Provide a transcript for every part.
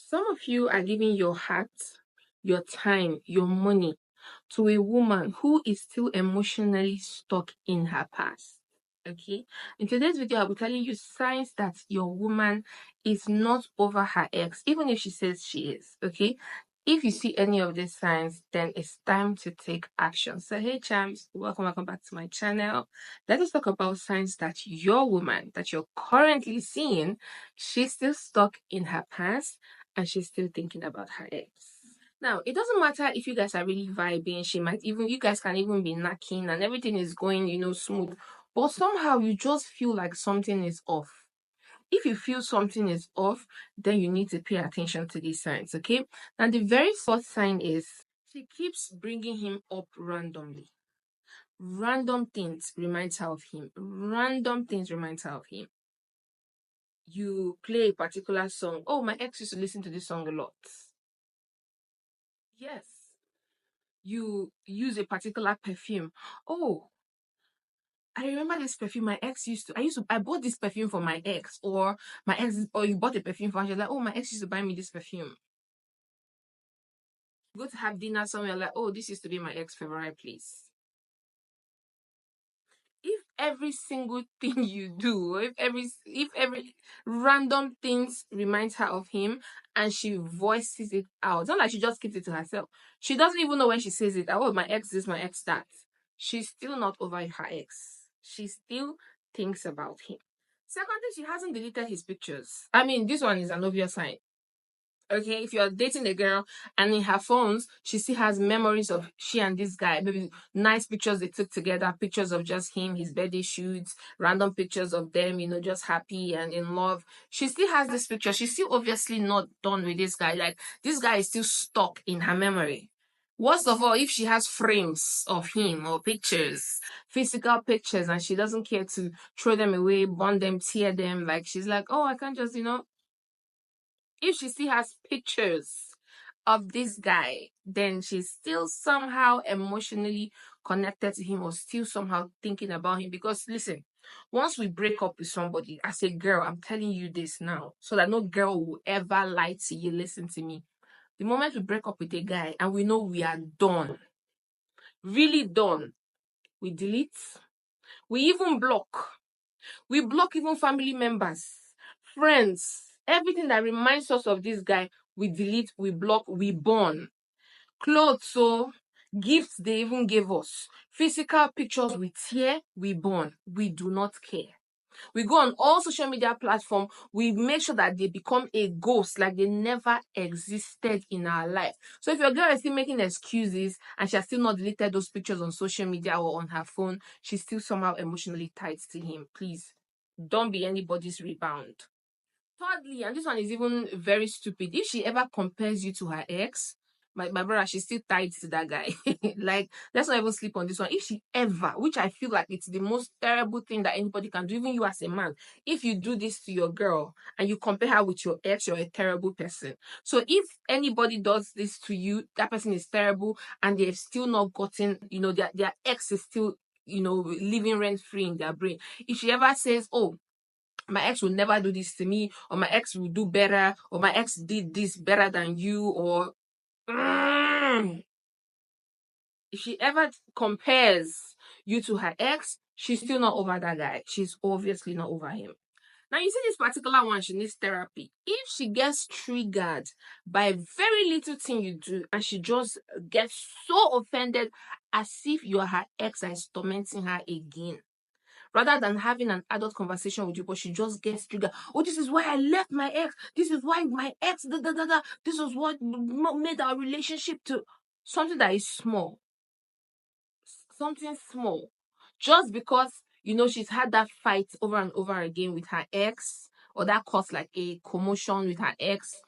Some of you are giving your heart, your time, your money to a woman who is still emotionally stuck in her past. Okay. In today's video, I'll be telling you signs that your woman is not over her ex, even if she says she is. Okay. If you see any of these signs, then it's time to take action. So, hey, champs, welcome back to my channel. Let us talk about signs that your woman that you're currently seeing, she's still stuck in her past and she's still thinking about her ex. Now, it doesn't matter if you guys are really vibing, you guys can even be knocking and everything is going, smooth. But somehow you just feel like something is off. If you feel something is off, then you need to pay attention to these signs, okay? And the very first sign is she keeps bringing him up randomly. Random things reminds her of him. Random things reminds her of him. You play a particular song. Oh, my ex used to listen to this song a lot. Yes. You use a particular perfume. Oh, I remember this perfume my ex I bought this perfume for my ex, or you bought a perfume for her. She's like, oh, my ex used to buy me this perfume. Go to have dinner somewhere, like, oh, this used to be my ex favorite place. If every single thing you do, if every random things reminds her of him and she voices it out, it's not like she just keeps it to herself. She doesn't even know when she says it. Oh, my ex this, my ex that. She's still not over her ex. She still thinks about him. Secondly, she hasn't deleted his pictures. I mean, this one is an obvious sign. Okay, if you're dating a girl and in her phones, she still has memories of she and this guy, maybe nice pictures they took together, pictures of just him, his birthday shoots, random pictures of them, just happy and in love. She still has this picture. She's still obviously not done with this guy. Like, this guy is still stuck in her memory. Worst of all, if she has frames of him or pictures, physical pictures, and she doesn't care to throw them away, burn them, tear them, like she's like, oh, I can't just, if she still has pictures of this guy, then she's still somehow emotionally connected to him or still somehow thinking about him. Because listen, once we break up with somebody, as a girl, I'm telling you this now, so that no girl will ever lie to you. Listen to me. The moment we break up with a guy and we know we are done, really done, we delete, we even block. We block even family members, friends, everything that reminds us of this guy, we delete, we block, we burn. Clothes, so gifts they even gave us, physical pictures we tear, we burn. We do not care. We go on all social media platforms, we make sure that they become a ghost, like they never existed in our life. So if your girl is still making excuses and she has still not deleted those pictures on social media or on her phone, she's still somehow emotionally tied to him. Please, don't be anybody's rebound. Thirdly, and this one is even very stupid, if she ever compares you to her ex, my brother, she's still tied to that guy. Like, let's not even sleep on this one. If she ever, which I feel like it's the most terrible thing that anybody can do, even you as a man, if you do this to your girl and you compare her with your ex, you're a terrible person. So if anybody does this to you, that person is terrible, and they've still not gotten, their ex is still, living rent free in their brain. If she ever says, oh, my ex will never do this to me, or my ex will do better, or my ex did this better than you, or if she ever compares you to her ex, she's still not over that guy. She's obviously not over him. Now, you see this particular one, she needs therapy. If she gets triggered by a very little thing you do and she just gets so offended as if you are her ex and is tormenting her again, rather than having an adult conversation with you, but she just gets triggered. Oh, this is why I left my ex. This is why my ex, This was what made our relationship to something that is small. Something small. Just because, she's had that fight over and over again with her ex, or that caused like a commotion with her ex,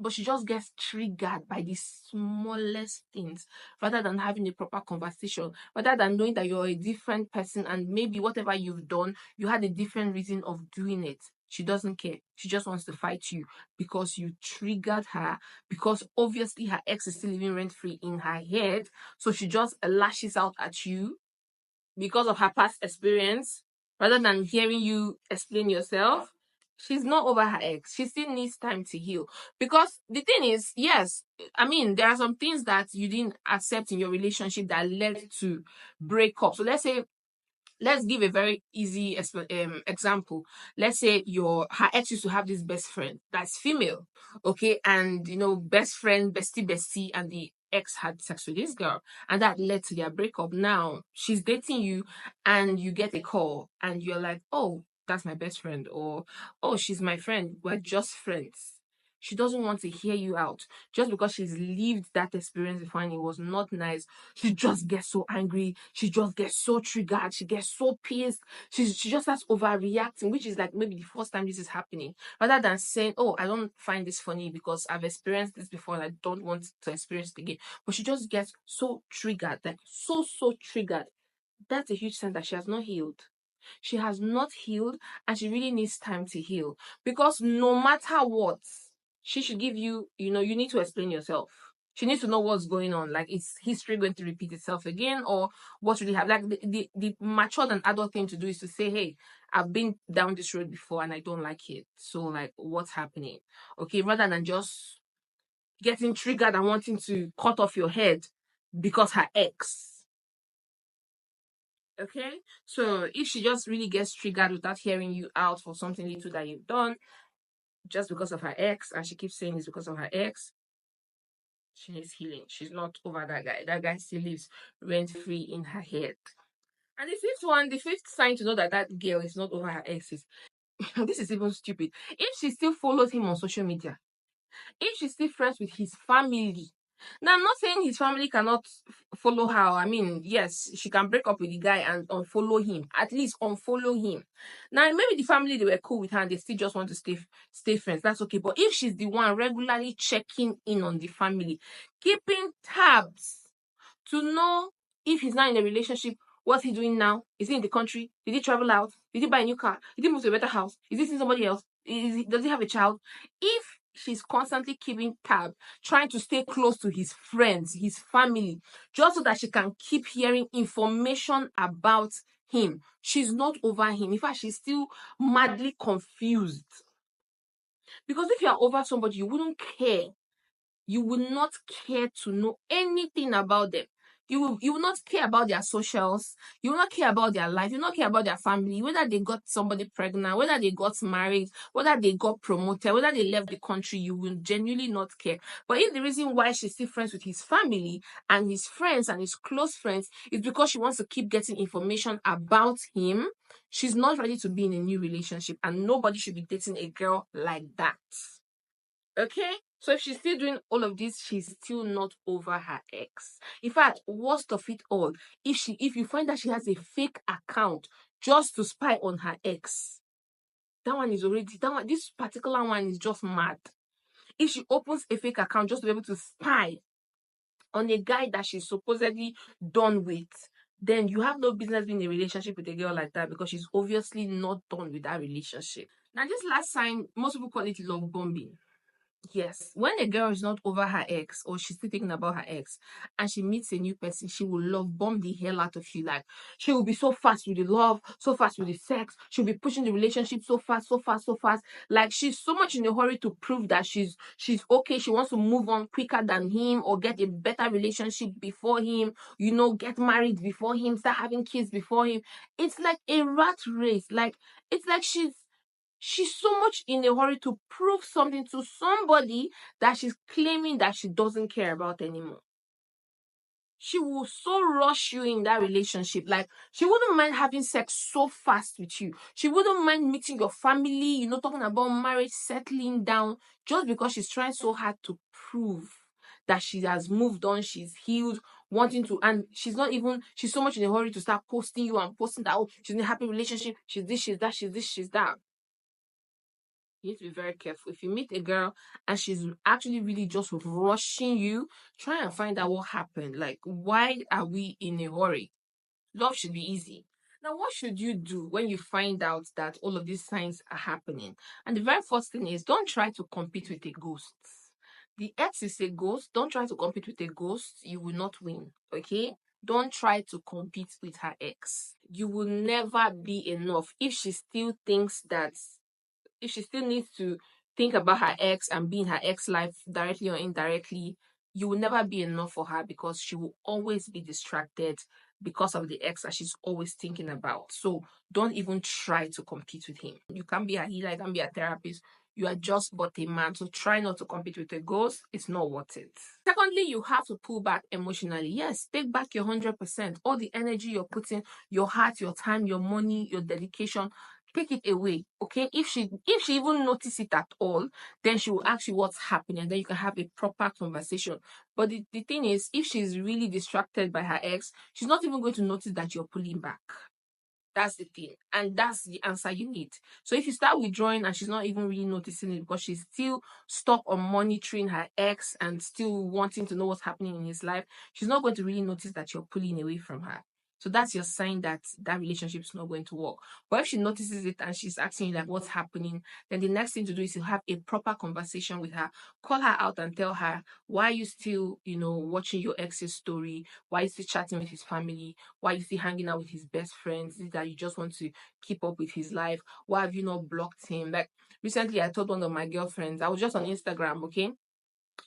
but she just gets triggered by the smallest things, rather than having a proper conversation, rather than knowing that you're a different person and maybe whatever you've done, you had a different reason of doing it. She doesn't care. She just wants to fight you because you triggered her, because obviously her ex is still living rent free in her head. So she just lashes out at you because of her past experience, rather than hearing you explain yourself. She's not over her ex. She still needs time to heal. Because the thing is, yes, I mean, there are some things that you didn't accept in your relationship that led to break up. So let's give a very easy example. Let's say her ex used to have this best friend that's female, okay, and best friend, bestie, and the ex had sex with this girl, and that led to their breakup. Now she's dating you, and you get a call, and you're like, oh, that's my best friend, or oh, she's my friend. We're just friends. She doesn't want to hear you out just because she's lived that experience before and it was not nice. She just gets so angry. She just gets so triggered. She gets so pissed. She just starts overreacting, which is like maybe the first time this is happening. Rather than saying, oh, I don't find this funny because I've experienced this before and I don't want to experience it again. But she just gets so triggered, like so triggered. That's a huge sign that she has not healed. She has not healed and she really needs time to heal. Because no matter what, she should give you, you need to explain yourself. She needs to know what's going on. Like, is history going to repeat itself again, or what really happened? Like, the mature and adult thing to do is to say, hey, I've been down this road before and I don't like it. So, like, what's happening? Okay, rather than just getting triggered and wanting to cut off your head because her ex. Okay, so if she just really gets triggered without hearing you out for something little that you've done just because of her ex, and she keeps saying it's because of her ex, she needs healing. She's not over that guy. That guy still lives rent free in her head. And the fifth sign to know that that girl is not over her ex is this is even stupid. If she still follows him on social media, if she's still friends with his family. Now, I'm not saying his family cannot follow her. I mean, yes, she can break up with the guy and unfollow him. At least unfollow him. Now, maybe the family, they were cool with her and they still just want to stay friends. That's okay. But if she's the one regularly checking in on the family, keeping tabs to know if he's not in a relationship, what's he doing now? Is he in the country? Did he travel out? Did he buy a new car? Did he move to a better house? Is he seeing somebody else? Does he have a child? If she's constantly keeping tab, trying to stay close to his friends, his family, just so that she can keep hearing information about him, she's not over him. In fact, she's still madly confused. Because if you are over somebody, you wouldn't care. You will not care to know anything about them. You will not care about their socials. You will not care about their life. You will not care about their family, whether they got somebody pregnant, whether they got married, whether they got promoted, whether they left the country. You will genuinely not care. But if the reason why she's still friends with his family and his friends and his close friends is because she wants to keep getting information about him, she's not ready to be in a new relationship, and nobody should be dating a girl like that. Okay? So if she's still doing all of this, she's still not over her ex. In fact, worst of it all, if you find that she has a fake account just to spy on her ex, this particular one is just mad. If she opens a fake account just to be able to spy on a guy that she's supposedly done with, then you have no business being in a relationship with a girl like that, because she's obviously not done with that relationship. Now, this last sign, most people call it love bombing. Yes, when a girl is not over her ex, or she's still thinking about her ex, and she meets a new person, she will love bomb the hell out of you. Like, she will be so fast with the love, so fast with the sex. She'll be pushing the relationship so fast, so fast, so fast. Like, she's so much in a hurry to prove that she's okay. She wants to move on quicker than him, or get a better relationship before him. Get married before him, start having kids before him. It's like a rat race. Like, it's like she's so much in a hurry to prove something to somebody that she's claiming that she doesn't care about anymore. She will so rush you in that relationship. Like, she wouldn't mind having sex so fast with you. She wouldn't mind meeting your family, talking about marriage, settling down, just because she's trying so hard to prove that she has moved on, she's healed, wanting to, and she's so much in a hurry to start posting you and posting that, oh, she's in a happy relationship, she's this, she's that, she's this, she's that. You need to be very careful. If you meet a girl and she's actually really just rushing you, try and find out what happened. Like, why are we in a hurry? Love should be easy. Now, what should you do when you find out that all of these signs are happening? And the very first thing is, don't try to compete with a ghost. The ex is a ghost. Don't try to compete with a ghost. You will not win. Okay? Don't try to compete with her ex. You will never be enough if she still thinks that if she still needs to think about her ex and be in her ex life directly or indirectly, you will never be enough for her because she will always be distracted because of the ex that she's always thinking about. So don't even try to compete with him. You can't be a healer, you can't be a therapist. You are just but a man. So try not to compete with a ghost. It's not worth it. Secondly, you have to pull back emotionally. Yes, take back your 100%. All the energy you're putting, your heart, your time, your money, your dedication, take it away. Okay. If she even notice it at all, then she will ask you what's happening, and then you can have a proper conversation. But the thing is, if she's really distracted by her ex, she's not even going to notice that you're pulling back. That's the thing. And that's the answer you need. So if you start withdrawing and she's not even really noticing it because she's still stuck on monitoring her ex and still wanting to know what's happening in his life, she's not going to really notice that you're pulling away from her. So that's your sign that that relationship is not going to work. But if she notices it and she's asking you like what's happening, then the next thing to do is to have a proper conversation with her. Call her out and tell her, why are you still, watching your ex's story? Why are you still chatting with his family? Why are you still hanging out with his best friends? Is it that you just want to keep up with his life? Why have you not blocked him? Like recently I told one of my girlfriends, I was just on Instagram, okay?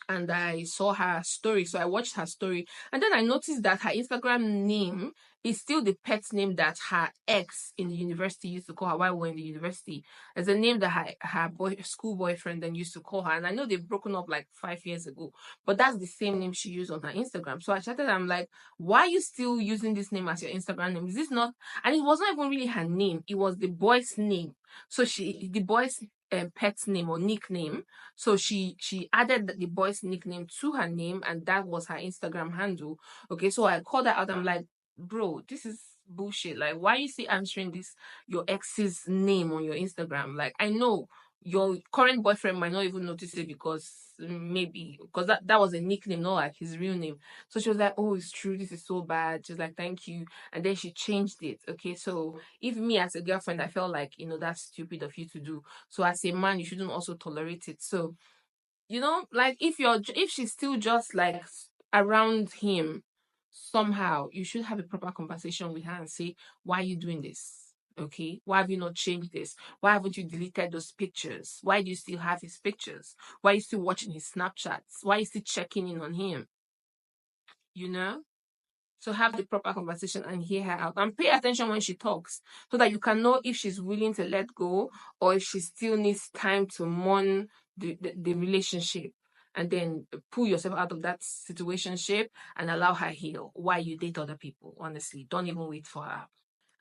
And I saw her story. So I watched her story. And then I noticed that her Instagram name is still the pet name that her ex in the university used to call her while we were in the university. As a name that her school boyfriend then used to call her. And I know they've broken up like 5 years ago. But that's the same name she used on her Instagram. So I chatted, I'm like, why are you still using this name as your Instagram name? Is this not? And it was not even really her name. It was the boy's name. So the boy's pet's name or nickname. So she added the boy's nickname to her name, and that was her Instagram handle. Okay, so I called her out. I'm like, bro, this is bullshit. Like, why you still answering this your ex's name on your Instagram? Like, I know your current boyfriend might not even notice it because maybe because that was a nickname, not like his real name. So she was like, oh, it's true, this is so bad. She's like, thank you. And then she changed it. Okay, so if me as a girlfriend, I felt like, that's stupid of you to do. So as a man, you shouldn't also tolerate it. So like if she's still just like around him somehow, you should have a proper conversation with her and say, why are you doing this? Okay, why have you not changed this? Why haven't you deleted those pictures? Why do you still have his pictures? Why are you still watching his Snapchats? Why are you still checking in on him? you know so have the proper conversation and hear her out and pay attention when she talks so that you can know if she's willing to let go or if she still needs time to mourn the relationship, and then pull yourself out of that situationship and allow her heal while you date other people. Honestly, don't even wait for her.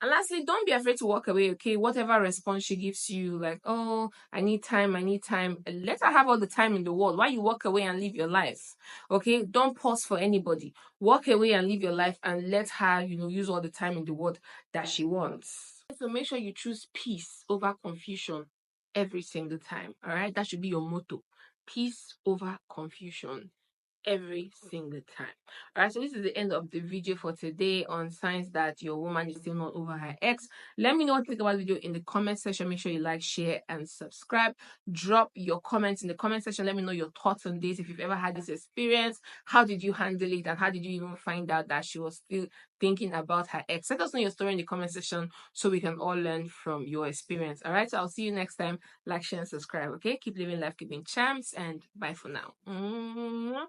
And lastly, don't be afraid to walk away, okay? Whatever response she gives you, like, oh, I need time, let her have all the time in the world. Why you walk away and live your life, okay? Don't pause for anybody. Walk away and live your life and let her, use all the time in the world that she wants. So make sure you choose peace over confusion every single time, all right? That should be your motto. Peace over confusion every single time. All right, so this is the end of the video for today on signs that your woman is still not over her ex. Let me know what you think about the video in the comment section. Make sure you like, share, and subscribe. Drop your comments in the comment section. Let me know your thoughts on this. If you've ever had this experience, how did you handle it, and how did you even find out that she was still thinking about her ex? Let us know your story in the comment section so we can all learn from your experience. All right, so I'll see you next time. Like, share, and subscribe. Okay, keep living life, keeping champs, and bye for now. Mwah.